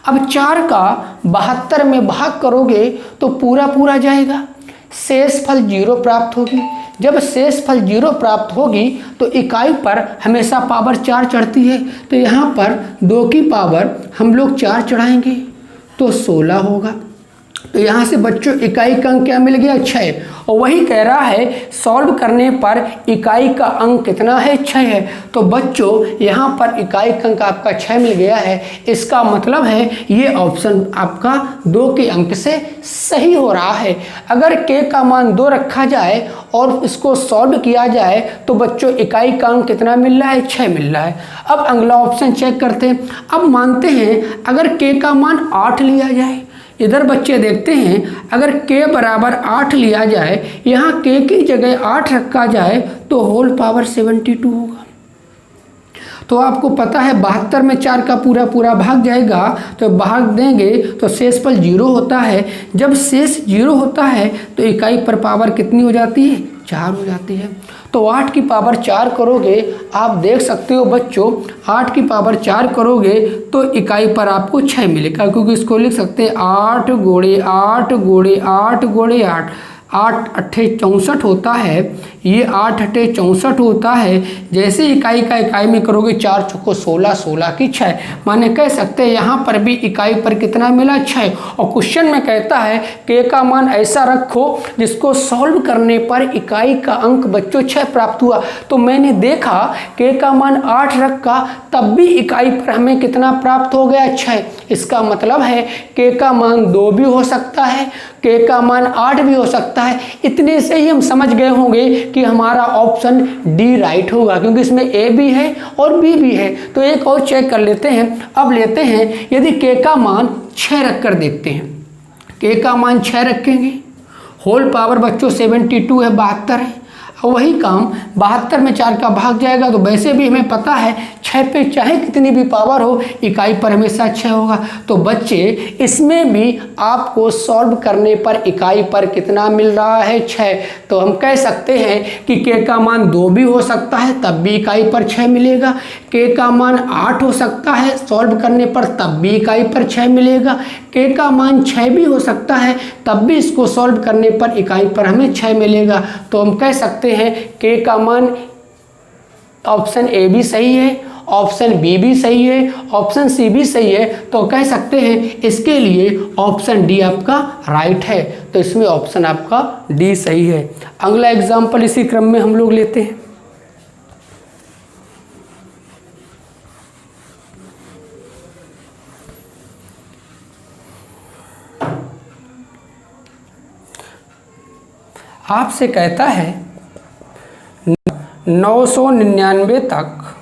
अब 4 का 72 में भाग करोगे तो पूरा पूरा जाएगा, शेष फल 0 प्राप्त होगी। जब शेष फल 0 प्राप्त होगी तो इकाई पर हमेशा पावर 4 चढ़ती है। तो यहाँ पर 2 की पावर हम लोग 4 चढ़ाएंगे तो 16 होगा। तो यहाँ से बच्चों इकाई का अंक क्या मिल गया 6। और वही कह रहा है सॉल्व करने पर इकाई का अंक कितना है 6 है। तो बच्चों यहाँ पर इकाई का अंक आपका 6 मिल गया है। इसका मतलब है ये ऑप्शन आपका 2 के अंक से सही हो रहा है। अगर के का मान 2 रखा जाए और इसको सॉल्व किया जाए तो बच्चों इकाई का अंक कितना मिल रहा है 6 मिल रहा है। अब अगला ऑप्शन चेक करते हैं। अब मानते हैं अगर के का मान 8 लिया जाए, इधर बच्चे देखते हैं अगर k बराबर 8 लिया जाए, यहाँ k की जगह 8 रखा जाए तो होल पावर 72 होगा। तो आपको पता है 72 में 4 का पूरा पूरा भाग जाएगा, तो भाग देंगे तो शेषफल 0 होता है। जब शेष 0 होता है तो इकाई पर पावर कितनी हो जाती है? 4 हो जाती है। तो 8 की पावर 4 करोगे, आप देख सकते हो बच्चों 8 की पावर 4 करोगे तो इकाई पर आपको 6 मिलेगा, क्योंकि इसको लिख सकते हैं 8 गुणे 8 गुणे 8 गुणे 8, 8 अट्ठे 64 होता है, ये 8 अट्ठे 64 होता है। जैसे इकाई का इकाई में करोगे 4 चौको 16, 16 की 6, माने कह सकते हैं यहाँ पर भी इकाई पर कितना मिला? 6। और क्वेश्चन में कहता है k का मान ऐसा रखो जिसको सॉल्व करने पर इकाई का अंक बच्चों 6 प्राप्त हुआ। तो मैंने देखा k का मान 8 रखा, तब भी इकाई पर हमें कितना प्राप्त हो गया? 6। इसका मतलब है k का मान 2 भी हो सकता है, k का मान 8 भी हो सकता है। इतने से ही हम समझ गए होंगे कि हमारा ऑप्शन डी राइट होगा, क्योंकि इसमें ए भी है और बी भी है। तो एक और चेक कर लेते हैं। अब लेते हैं यदि k का मान 6 रख कर देखते हैं, k का मान 6 रखेंगे, होल पावर बच्चों 72 है, 72 है। और वही काम 72 में 4 का भाग जाएगा, तो वैसे भी हमें पता है 6 पे चाहे कितनी भी पावर हो इकाई पर हमेशा 6 होगा। तो बच्चे इसमें भी आपको सॉल्व करने पर इकाई पर कितना मिल रहा है? 6। तो हम कह सकते हैं कि k का मान 2 भी हो सकता है, तब भी इकाई पर 6 मिलेगा। k का मान 8 हो सकता है, सॉल्व करने पर तब भी इकाई पर 6 मिलेगा। k का मान 6 भी हो सकता है, तब भी इसको सॉल्व करने पर इकाई पर हमें 6 मिलेगा। तो हम कह सकते हैं k का मान ऑप्शन ए भी सही है, ऑप्शन बी भी सही है, ऑप्शन सी भी सही है। तो कह सकते हैं इसके लिए ऑप्शन डी आपका राइट है। तो इसमें ऑप्शन आपका डी सही है। अगला एग्जाम्पल इसी क्रम में हम लोग लेते हैं। आपसे कहता है 999 तक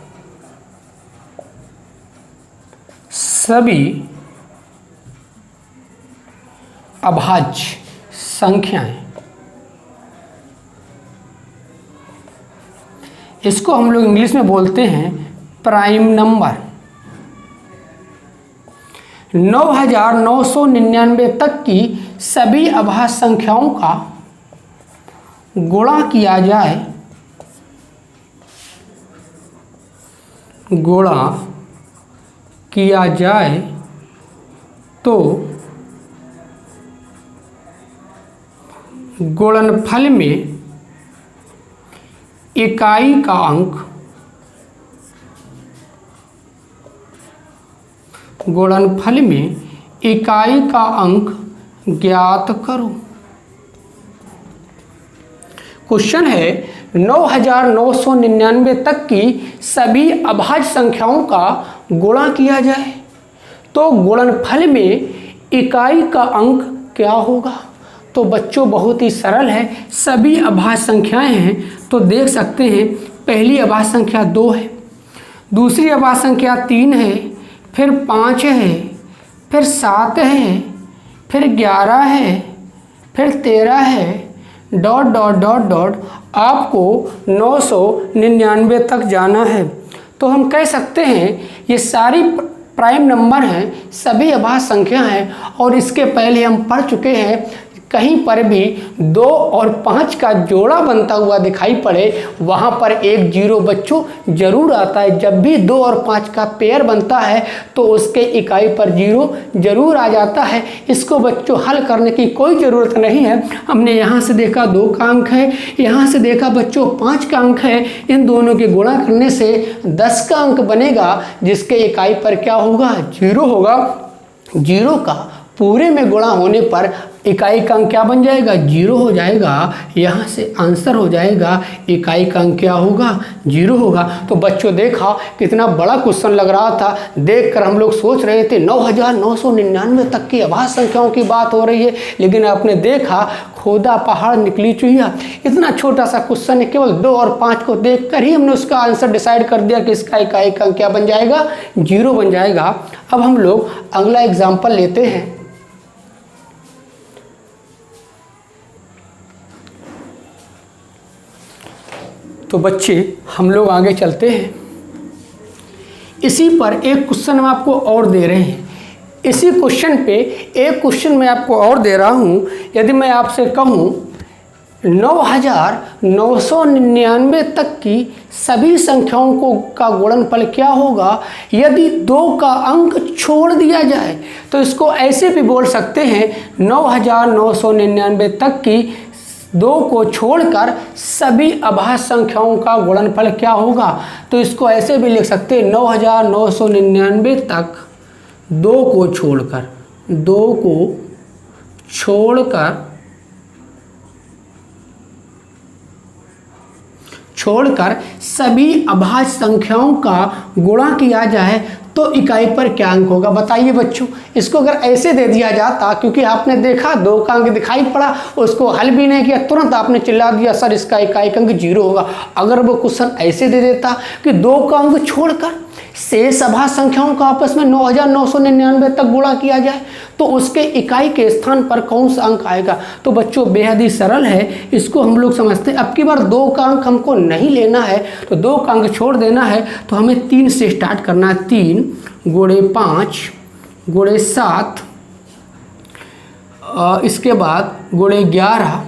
सभी अभाज्य संख्याएं, इसको हम लोग इंग्लिश में बोलते हैं प्राइम नंबर। 9999 तक की सभी अभाज्य संख्याओं का गुणा किया जाए, गुणा किया जाए तो गुणनफल में इकाई का अंक, गुणनफल में इकाई का अंक ज्ञात करो। क्वेश्चन है 9999 तक की सभी अभाज्य संख्याओं का गुणा किया जाए तो गुणनफल में इकाई का अंक क्या होगा। तो बच्चों बहुत ही सरल है, सभी अभाज्य संख्याएं हैं। तो देख सकते हैं पहली अभाज्य संख्या 2 है, दूसरी अभाज्य संख्या 3 है, फिर 5 है, फिर 7 है, फिर 11 है, फिर 13 है, डॉट डॉट डॉट डॉट आपको 999 तक जाना है। तो हम कह सकते हैं ये सारी प्राइम नंबर हैं, सभी अभाज्य संख्या हैं। और इसके पहले हम पढ़ चुके हैं कहीं पर भी 2 और 5 का जोड़ा बनता हुआ दिखाई पड़े वहाँ पर एक जीरो बच्चों जरूर आता है। जब भी 2 और 5 का पेयर बनता है तो उसके इकाई पर जीरो जरूर आ जाता है। इसको बच्चों हल करने की कोई ज़रूरत नहीं है। हमने यहाँ से देखा 2 का अंक है, यहाँ से देखा बच्चों 5 का अंक है, इन दोनों के गुणा करने से 10 का अंक बनेगा जिसके इकाई पर क्या होगा? जीरो होगा। जीरो का पूरे में गुणा होने पर इकाई का अंक क्या बन जाएगा? जीरो हो जाएगा। यहाँ से आंसर हो जाएगा इकाई का अंक क्या होगा? जीरो होगा। तो बच्चों देखा कितना बड़ा क्वेश्चन लग रहा था, देखकर हम लोग सोच रहे थे 9999 तक की अभाज्य संख्याओं की बात हो रही है, लेकिन आपने देखा खोदा पहाड़ निकली चुहिया। इतना छोटा सा क्वेश्चन है, केवल 2 और 5 को देख कर ही हमने उसका आंसर डिसाइड कर दिया कि इसका इकाई का अंक क्या बन जाएगा? जीरो बन जाएगा। अब हम लोग अगला एग्जाम्पल लेते हैं। तो बच्चे हम लोग आगे चलते हैं। इसी पर एक क्वेश्चन हम आपको और दे रहे हैं। इसी क्वेश्चन पे एक क्वेश्चन मैं आपको और दे रहा हूँ। यदि मैं आपसे कहूँ 9,999 तक की सभी संख्याओं को का गुणनफल क्या होगा यदि 2 का अंक छोड़ दिया जाए। तो इसको ऐसे भी बोल सकते हैं 9,999 तक की 2 को छोड़कर सभी अभाज्य संख्याओं का गुणनफल क्या होगा। तो इसको ऐसे भी लिख सकते हैं 9,999 तक 2 को छोड़कर सभी अभाज्य संख्याओं का गुणा किया जाए तो इकाई पर क्या अंक होगा। बताइए बच्चों, इसको अगर ऐसे दे दिया जाता, क्योंकि आपने देखा 2 का अंक दिखाई पड़ा, उसको हल भी नहीं किया, तुरंत आपने चिल्ला दिया सर इसका इकाई का अंक 0 होगा। अगर वो क्वेश्चन ऐसे दे देता कि 2 का अंक छोड़कर शेष अभाज्य संख्याओं का आपस में 9,999 तक गुणा किया जाए तो उसके इकाई के स्थान पर कौन सा अंक आएगा। तो बच्चों बेहद ही सरल है, इसको हम लोग समझते हैं। अब की बार 2 का अंक हमको नहीं लेना है, तो 2 का अंक छोड़ देना है, तो हमें 3 से स्टार्ट करना है। 3 गुणे 5 गुणे 7, इसके बाद गुणे 11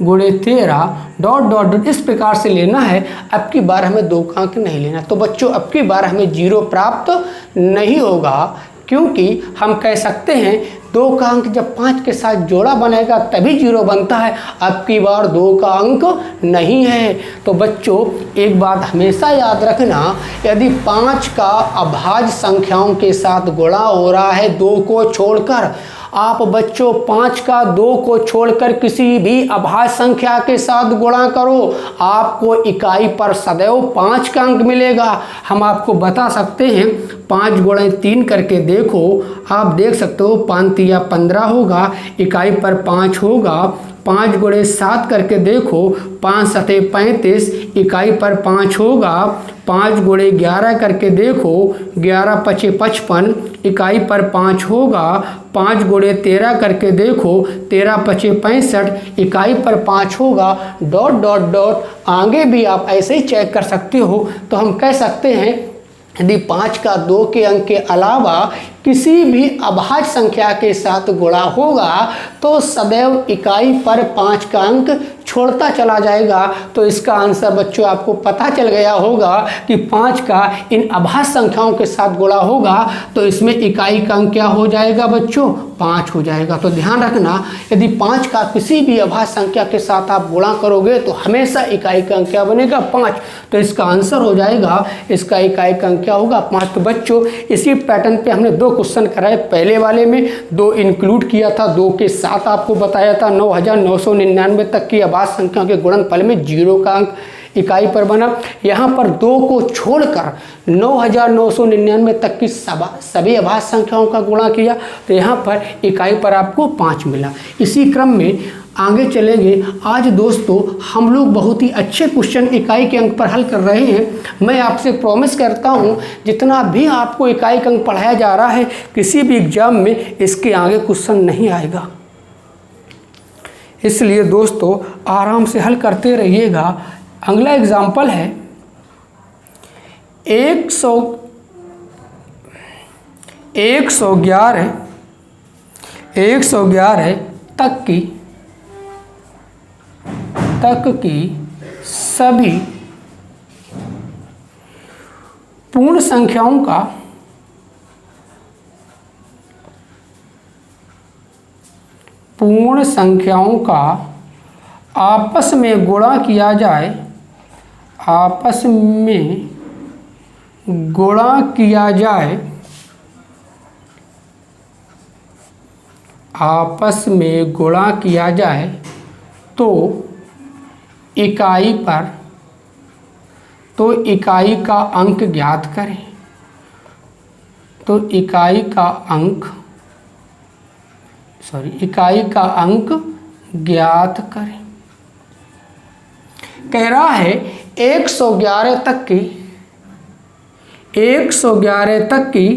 गुणे 13 डॉट डॉट डॉट, इस प्रकार से लेना है। अब की बार हमें 2 का अंक नहीं लेना। तो बच्चों अब की बार हमें 0 प्राप्त नहीं होगा, क्योंकि हम कह सकते हैं 2 का अंक जब 5 के साथ जोड़ा बनेगा तभी 0 बनता है। अब की बार 2 का अंक नहीं है। तो बच्चों एक बात हमेशा याद रखना, यदि 5 का अभाज्य संख्याओं के साथ गुणा हो रहा है 2 को छोड़कर, आप बच्चों 5 का 2 को छोड़कर किसी भी अभाज्य संख्या के साथ गुणा करो, आपको इकाई पर सदैव 5 का अंक मिलेगा। हम आपको बता सकते हैं 5 गुणे 3 करके देखो, आप देख सकते हो 5 तिया 15 होगा, इकाई पर 5 होगा। 5 गुणे 7 करके देखो, 5 सते 35, इकाई पर 5 होगा। 5 गुणे 11 करके देखो, 11 पचे 55, इकाई पर 5 होगा। 5 गुणे 13 करके देखो, 13 पचे 65, इकाई पर 5 होगा। डॉट डॉट डॉट आगे भी आप ऐसे ही चेक कर सकते हो। तो हम कह सकते हैं यदि 5 का 2 के अंक के अलावा किसी भी अभाज्य संख्या के साथ गुणा होगा तो सदैव इकाई पर 5 का अंक छोड़ता चला जाएगा। तो इसका आंसर बच्चों आपको पता चल गया होगा कि 5 का इन अभाज्य संख्याओं के साथ गुणा होगा तो इसमें इकाई का अंक क्या हो जाएगा बच्चों, 5 हो जाएगा। तो ध्यान रखना, यदि 5 का किसी भी अभाज्य संख्या के साथ आप गुणा करोगे तो हमेशा इकाई का अंक क्या बनेगा, 5। तो इसका आंसर हो जाएगा, इसका इकाई का अंक क्या होगा, 5। तो बच्चों इसी पैटर्न पे हमने 2 क्वेश्चन कराए। पहले वाले में 2 इंक्लूड किया था, 2 के साथ आपको बताया था 9,999 तक की अभाज्य संख्या के गुणनफल में 0 का अंक इकाई पर बना। यहाँ पर 2 को छोड़कर 9,999 तक की सभी अभाज्य संख्याओं का गुणा किया तो यहाँ पर इकाई पर आपको 5 मिला। इसी क्रम में आगे चलेंगे। आज दोस्तों हम लोग बहुत ही अच्छे क्वेश्चन इकाई के अंक पर हल कर रहे हैं। मैं आपसे प्रॉमिस करता हूँ जितना भी आपको इकाई का अंक पढ़ाया जा रहा है किसी भी एग्जाम में इसके आगे क्वेश्चन नहीं आएगा, इसलिए दोस्तों आराम से हल करते रहिएगा। अगला एग्जाम्पल है 111 तक की सभी पूर्ण संख्याओं का आपस में गुणा किया जाए, तो इकाई का अंक ज्ञात करें। कह रहा है 111 तक की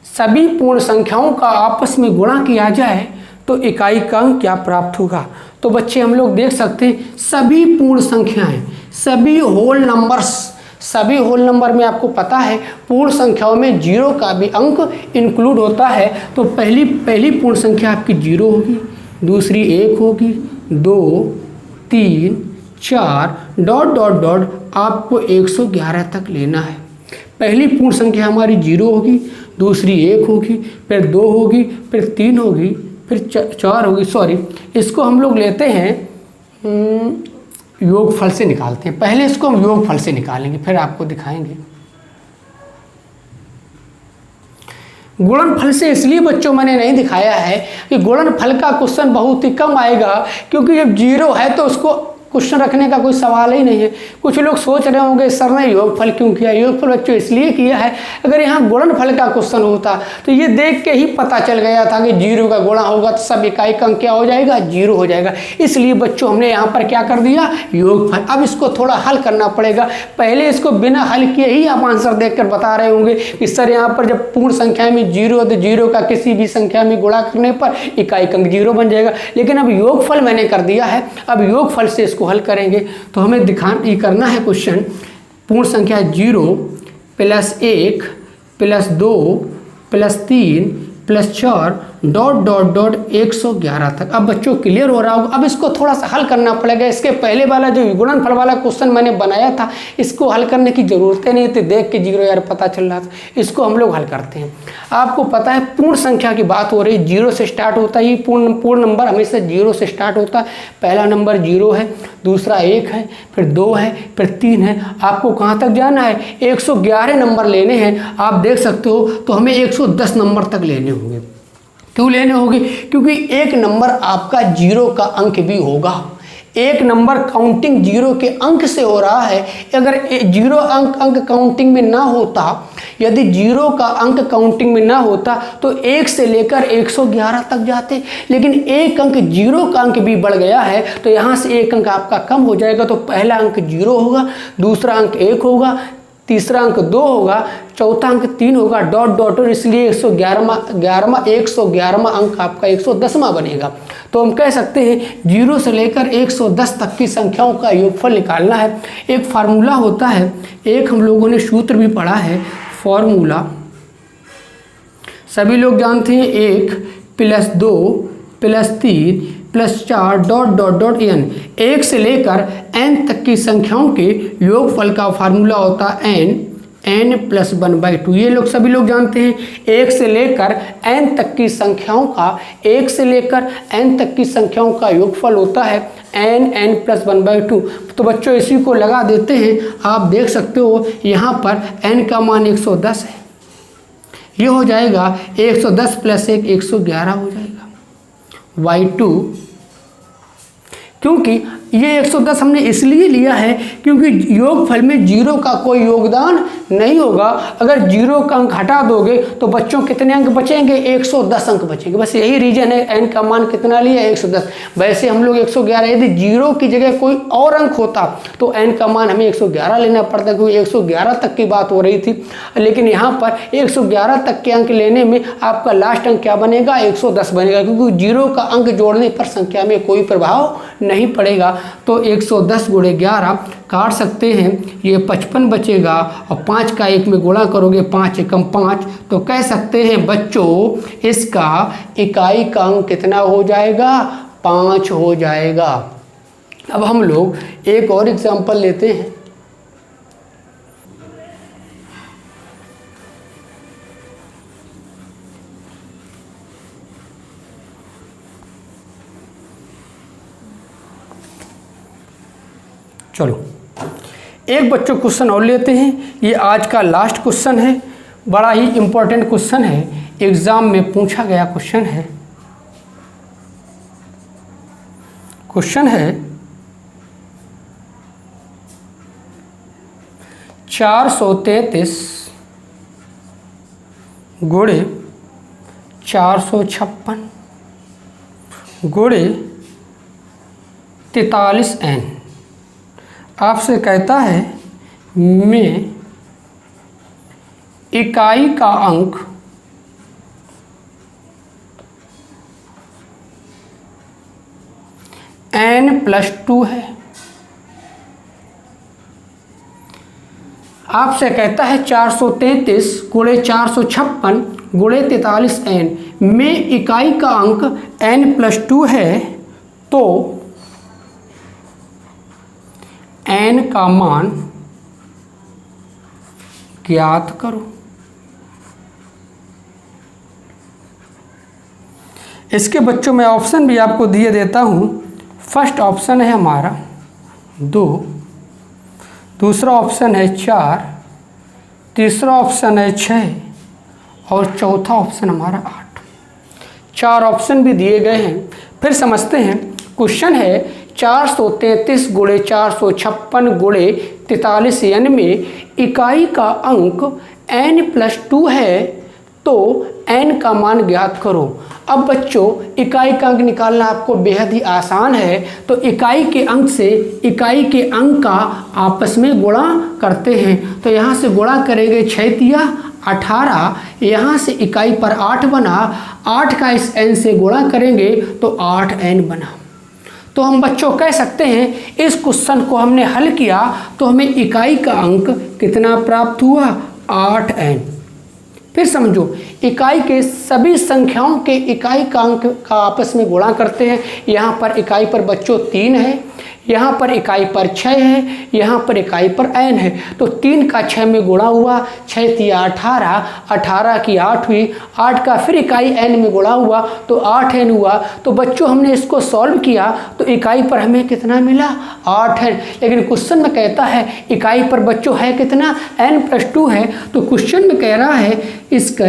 सभी पूर्ण संख्याओं का आपस में गुणा किया जाए तो इकाई का अंक क्या प्राप्त होगा। तो बच्चे हम लोग देख सकते हैं सभी पूर्ण संख्याएं सभी होल नंबर में आपको पता है पूर्ण संख्याओं में जीरो का भी अंक इंक्लूड होता है। तो पहली पूर्ण संख्या आपकी जीरो होगी, दूसरी 1 होगी, 2 3 4 डॉट डॉट डॉट आपको 111 तक लेना है। पहली पूर्ण संख्या हमारी जीरो होगी, दूसरी 1 होगी, फिर 2 होगी, फिर 3 होगी, फिर 4 होगी। सॉरी, इसको हम लोग लेते हैं योगफल से निकालते हैं। पहले इसको हम योगफल से निकालेंगे, फिर आपको दिखाएंगे। गुणनफल से इसलिए बच्चों मैंने नहीं दिखाया है कि गुणनफल का क्वेश्चन बहुत ही कम आएगा, क्योंकि जब जीरो है तो उसको क्वेश्चन रखने का कोई सवाल ही नहीं है। कुछ लोग सोच रहे होंगे सर ने योगफल क्यों किया। योगफल बच्चों इसलिए किया है, अगर यहाँ गुणनफल का क्वेश्चन होता तो ये देख के ही पता चल गया था कि जीरो का गुणा होगा तो सब इकाई का अंक क्या हो जाएगा, जीरो हो जाएगा। इसलिए बच्चों हमने यहाँ पर क्या कर दिया, योगफल। अब इसको थोड़ा हल करना पड़ेगा। पहले इसको बिना हल किए ही आप आंसर देख बता रहे होंगे कि सर यहाँ पर जब पूर्ण संख्या में जीरो तो जीरो का किसी भी संख्या में गुणा करने पर इकाई का अंक जीरो बन जाएगा। लेकिन अब योगफल मैंने कर दिया है, अब योगफल से इसको हल करेंगे। तो हमें ये करना है क्वेश्चन, पूर्ण संख्या 0 + 1 + 2 + 3 + 4 डॉट डॉट डॉट 111 तक। अब बच्चों क्लियर हो रहा होगा। अब इसको थोड़ा सा हल करना पड़ेगा। इसके पहले वाला जो गुणनफल वाला क्वेश्चन मैंने बनाया था, इसको हल करने की जरूरत नहीं थी, देख के जीरो यार पता चल रहा था। इसको हम लोग हल करते हैं। आपको पता है पूर्ण संख्या की बात हो रही, जीरो से स्टार्ट होता है। पूर्ण नंबर हमेशा जीरो से स्टार्ट होता है। पहला नंबर 0 है, दूसरा 1 है, फिर 2 है, फिर 3 है। आपको कहाँ तक जाना है, 111 नंबर लेने हैं। आप देख सकते हो तो हमें 110 नंबर तक लेने होंगे। क्यों लेने होंगे, क्योंकि एक नंबर आपका जीरो का अंक भी होगा। एक नंबर काउंटिंग जीरो के अंक से हो रहा है। अगर जीरो अंक काउंटिंग में ना होता, यदि जीरो का अंक काउंटिंग में ना होता तो 1 से लेकर 111 तक जाते। लेकिन एक अंक जीरो का अंक भी बढ़ गया है तो यहाँ से एक अंक आपका कम हो जाएगा। तो पहला अंक 0 होगा, दूसरा अंक 1 होगा, तीसरा अंक 2 होगा, चौथा अंक 3 होगा, डॉट डॉट। और इसलिए 111वां अंक आपका 110वां बनेगा। तो हम कह सकते हैं 0 से लेकर 110 तक की संख्याओं का योगफल निकालना है। एक फार्मूला होता है, एक हम लोगों ने सूत्र भी पढ़ा है, फॉर्मूला सभी लोग जानते हैं, 1 + 2 + 3 + 4 डॉट डॉट डॉट n। 1 से लेकर n तक की संख्याओं के योगफल का फार्मूला होता है n + 1/2। ये लोग सभी लोग जानते हैं। 1 से लेकर n तक की संख्याओं का योगफल होता है n + 1/2। तो बच्चों इसी को लगा देते हैं। आप देख सकते हो यहाँ पर n का मान 110 है। ये हो जाएगा 110 + 1 111 हो जाएगा y2। क्योंकि ये 110 हमने इसलिए लिया है क्योंकि योगफल में जीरो का कोई योगदान नहीं होगा। अगर जीरो का अंक हटा दोगे तो बच्चों कितने अंक बचेंगे, 110 अंक बचेंगे। बस यही रीजन है n का मान कितना लिया, 110। वैसे हम लोग 111, यदि जीरो की जगह कोई और अंक होता तो n का मान हमें 111 लेना पड़ता, क्योंकि 111 तक की बात हो रही थी। लेकिन यहाँ पर 111 तक के अंक लेने में आपका लास्ट अंक क्या बनेगा, 110 बनेगा, क्योंकि जीरो का अंक जोड़ने पर संख्या में कोई प्रभाव नहीं पड़ेगा। तो 110 × 11 काट सकते हैं, ये 55 बचेगा और 5 का 1 में गुणा करोगे 5 एकम 5। तो कह सकते हैं बच्चों इसका इकाई का अंक कितना हो जाएगा, 5 हो जाएगा। अब हम लोग एक और एग्जांपल लेते हैं। चलो एक बच्चों क्वेश्चन और लेते हैं। ये आज का लास्ट क्वेश्चन है, बड़ा ही इम्पोर्टेंट क्वेश्चन है, एग्जाम में पूछा गया क्वेश्चन है। क्वेश्चन है 433 × 456 × 43n। आपसे कहता है में इकाई का अंक n + 2 है। आपसे कहता है 433 गुणे 456 गुणे 43n में इकाई का अंक n+2 है, तो n का मान ज्ञात करो। इसके बच्चों में ऑप्शन भी आपको दिए देता हूँ। फर्स्ट ऑप्शन है हमारा 2, दूसरा ऑप्शन है 4, तीसरा ऑप्शन है 6 और चौथा ऑप्शन हमारा 8। 4 ऑप्शन भी दिए गए हैं। फिर समझते हैं। क्वेश्चन है 433 गुणे 456 गुणे 43n में इकाई का अंक n+2 है, तो n का मान ज्ञात करो। अब बच्चों इकाई का अंक निकालना आपको बेहद ही आसान है। तो इकाई के अंक से इकाई के अंक का आपस में गुणा करते हैं। तो यहाँ से गुणा करेंगे 6 तिया 18, यहाँ से इकाई पर 8 बना, 8 का इस n से गुणा करेंगे तो 8n बना। तो हम बच्चों कह सकते हैं इस क्वेश्चन को हमने हल किया तो हमें इकाई का अंक कितना प्राप्त हुआ, 8n। फिर समझो इकाई के सभी संख्याओं के इकाई का अंक का आपस में गुणा करते हैं। यहाँ पर इकाई पर बच्चों 3 है, यहाँ पर इकाई पर 6 है, यहाँ पर इकाई पर n है। तो 3 का 6 में गुणा हुआ, 6 तिया 18, 18 की 8 हुई, 8 का फिर इकाई n में गुणा हुआ तो 8n हुआ। तो बच्चों हमने इसको सॉल्व किया तो इकाई पर हमें कितना मिला, 8n। लेकिन क्वेश्चन में कहता है इकाई पर बच्चों है कितना, n+2 है। तो क्वेश्चन में कह रहा है इसका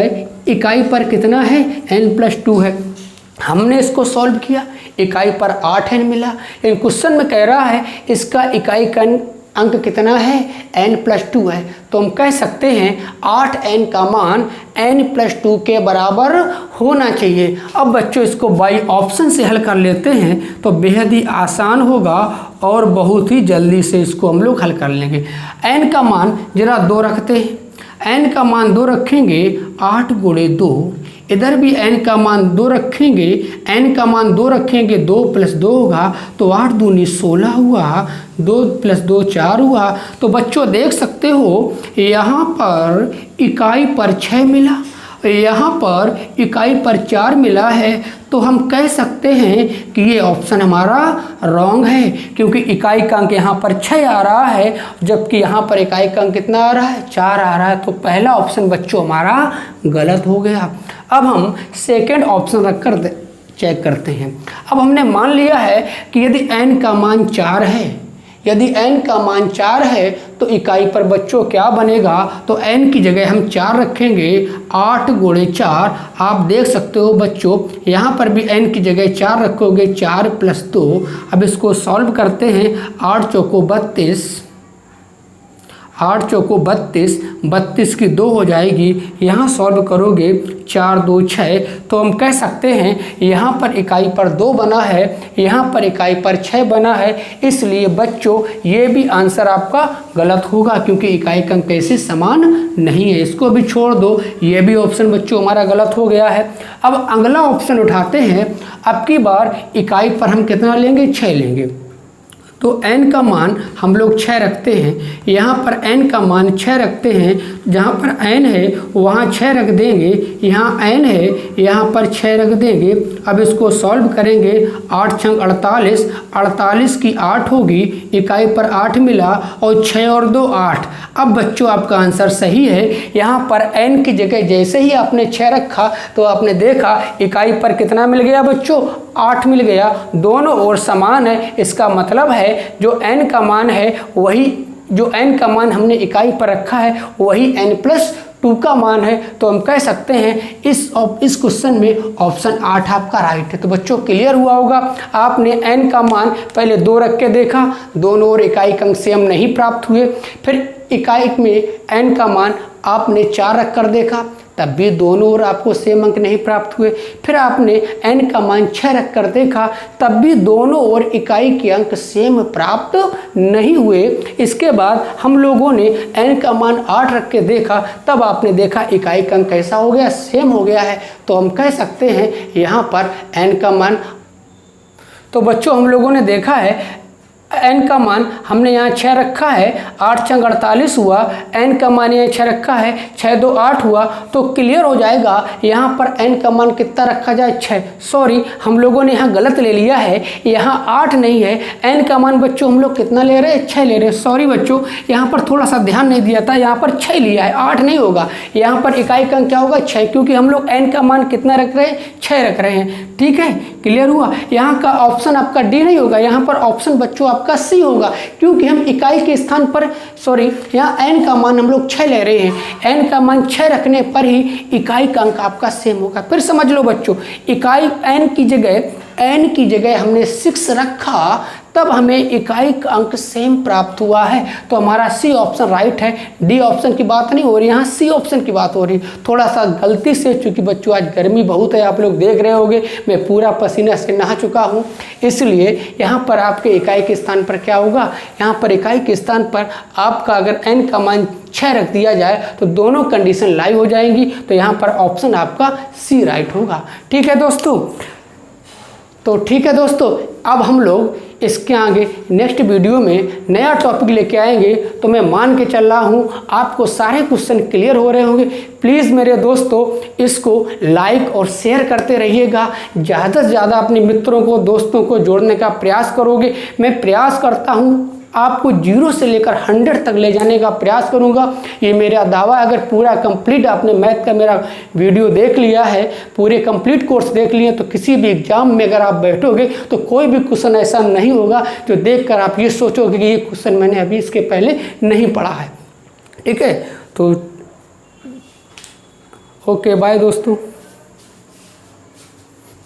इकाई पर कितना है, n+2 है। हमने इसको सॉल्व किया, इकाई पर 8n मिला। लेकिन क्वेश्चन में कह रहा है इसका इकाई का अंक कितना है, n+2 है। तो हम कह सकते हैं 8n का मान n+2 के बराबर होना चाहिए। अब बच्चों इसको बाई ऑप्शन से हल कर लेते हैं तो बेहद ही आसान होगा और बहुत ही जल्दी से इसको हम लोग हल कर लेंगे। n का मान जरा 2 रखते हैं, n का मान 2 रखेंगे, 8 गुणे 2, इधर भी n का मान 2 रखेंगे, n का मान 2 रखेंगे, 2 + 2 होगा तो 8 दूनी 16 हुआ, 2 + 2 4 हुआ। तो बच्चों देख सकते हो यहाँ पर इकाई पर 6 मिला, यहाँ पर इकाई पर 4 मिला है। तो हम कह सकते हैं कि ये ऑप्शन हमारा रॉन्ग है, क्योंकि इकाई का अंक यहाँ पर 6 आ रहा है जबकि यहाँ पर इकाई का अंक कितना आ रहा है, 4 आ रहा है। तो पहला ऑप्शन बच्चों हमारा गलत हो गया। अब हम सेकंड ऑप्शन रख कर चेक करते हैं। अब हमने मान लिया है कि यदि n का मान 4 है, यदि n का मान 4 है तो इकाई पर बच्चों क्या बनेगा, तो n की जगह हम 4 रखेंगे, 8 गुणे 4। आप देख सकते हो बच्चों यहाँ पर भी n की जगह 4 रखोगे, 4 + 2। अब इसको सॉल्व करते हैं, 8 चौको 32, 8 चौको 32, 32 की 2 हो जाएगी। यहाँ सॉल्व करोगे 4 2 6। तो हम कह सकते हैं यहाँ पर इकाई पर 2 बना है, यहाँ पर इकाई पर 6 बना है। इसलिए बच्चों ये भी आंसर आपका गलत होगा, क्योंकि इकाई का अंक ऐसे समान नहीं है। इसको भी छोड़ दो, ये भी ऑप्शन बच्चों हमारा गलत हो गया है। अब अगला ऑप्शन उठाते हैं। अब की बार इकाई पर हम कितना लेंगे, 6 लेंगे। तो n का मान हम लोग 6 रखते हैं, यहाँ पर n का मान 6 रखते हैं, जहाँ पर n है वहाँ 6 रख देंगे, यहाँ n है यहाँ पर 6 रख देंगे। अब इसको सॉल्व करेंगे, 8 × 48, 48 की 8 होगी, इकाई पर 8 मिला और 6 और 2 8। अब बच्चों आपका आंसर सही है। यहाँ पर n की जगह जैसे ही आपने 6 रखा तो आपने देखा इकाई पर कितना मिल गया बच्चों, 8 मिल गया। दोनों ओर समान है, इसका मतलब है जो n का मान है वही, जो n का मान हमने इकाई पर रखा है वही n+2 का मान है। तो हम कह सकते हैं इस क्वेश्चन में ऑप्शन 8 आपका राइट है। तो बच्चों क्लियर हुआ होगा। आपने n का मान पहले 2 रख के देखा, दोनों ओर इकाई अंक सेम नहीं प्राप्त हुए। फिर इकाई में n का मान आपने 4 रख कर देखा, तब भी दोनों ओर आपको सेम अंक नहीं प्राप्त हुए। फिर आपने n का मान 6 रख कर देखा, तब भी दोनों ओर इकाई के अंक सेम प्राप्त नहीं हुए। इसके बाद हम लोगों ने n का मान 8 रख के देखा, तब आपने देखा इकाई का अंक कैसा हो गया, सेम हो गया है। तो हम कह सकते हैं यहाँ पर n का मान, तो बच्चों हम लोगों ने देखा है n का मान हमने यहाँ 6 रखा है, 8 छंग 48 हुआ, n का मान यहाँ 6 रखा है, 6 2 8 हुआ, तो क्लियर हो जाएगा यहाँ पर n का मान कितना रखा जाए 6। सॉरी हम लोगों ने यहाँ गलत ले लिया है, यहाँ 8 नहीं है, n का मान बच्चों हम लोग कितना ले रहे हैं 6 ले रहे हैं। सॉरी बच्चों यहाँ पर थोड़ा सा ध्यान नहीं दिया था, यहाँ पर 6 लिया है, 8 नहीं होगा, यहाँ पर इकाई का अंक क्या होगा 6, क्योंकि हम लोग n का मान कितना रख रहे हैं 6 रख रहे हैं। ठीक है, क्लियर हुआ। यहाँ का ऑप्शन आपका डी नहीं होगा, यहाँ पर ऑप्शन बच्चों आपका सी होगा, क्योंकि हम इकाई के स्थान पर सॉरी यहाँ n का मान हम लोग 6 ले रहे हैं, n का मान 6 रखने पर ही इकाई का अंक आपका सेम होगा। फिर समझ लो बच्चों, इकाई n की जगह हमने 6 रखा, तब हमें इकाई का अंक सेम प्राप्त हुआ है, तो हमारा सी ऑप्शन राइट है। डी ऑप्शन की बात नहीं हो रही, यहाँ सी ऑप्शन की बात हो रही। थोड़ा सा गलती से, चूँकि बच्चों आज गर्मी बहुत है, आप लोग देख रहे होंगे मैं पूरा पसीना से नहा चुका हूँ, इसलिए यहाँ पर आपके इकाई के स्थान पर क्या होगा, यहाँ पर इकाई के स्थान पर आपका अगर n का मान 6 रख दिया जाए तो दोनों कंडीशन लाइव हो जाएंगी, तो यहाँ पर ऑप्शन आपका सी राइट होगा। ठीक है दोस्तों, तो ठीक है दोस्तों, अब हम लोग इसके आगे नेक्स्ट वीडियो में नया टॉपिक लेके आएंगे। तो मैं मान के चल रहा हूँ आपको सारे क्वेश्चन क्लियर हो रहे होंगे। प्लीज़ मेरे दोस्तों इसको लाइक और शेयर करते रहिएगा, ज़्यादा से ज़्यादा अपने मित्रों को दोस्तों को जोड़ने का प्रयास करोगे। मैं प्रयास करता हूँ आपको 0 से लेकर 100 तक ले जाने का प्रयास करूंगा, ये मेरा दावा। अगर पूरा कंप्लीट आपने मैथ का मेरा वीडियो देख लिया है, पूरे कंप्लीट कोर्स देख लिए, तो किसी भी एग्जाम में अगर आप बैठोगे तो कोई भी क्वेश्चन ऐसा नहीं होगा जो देखकर आप ये सोचोगे कि ये क्वेश्चन मैंने अभी इसके पहले नहीं पढ़ा है। ठीक है, तो ओके बाय दोस्तों।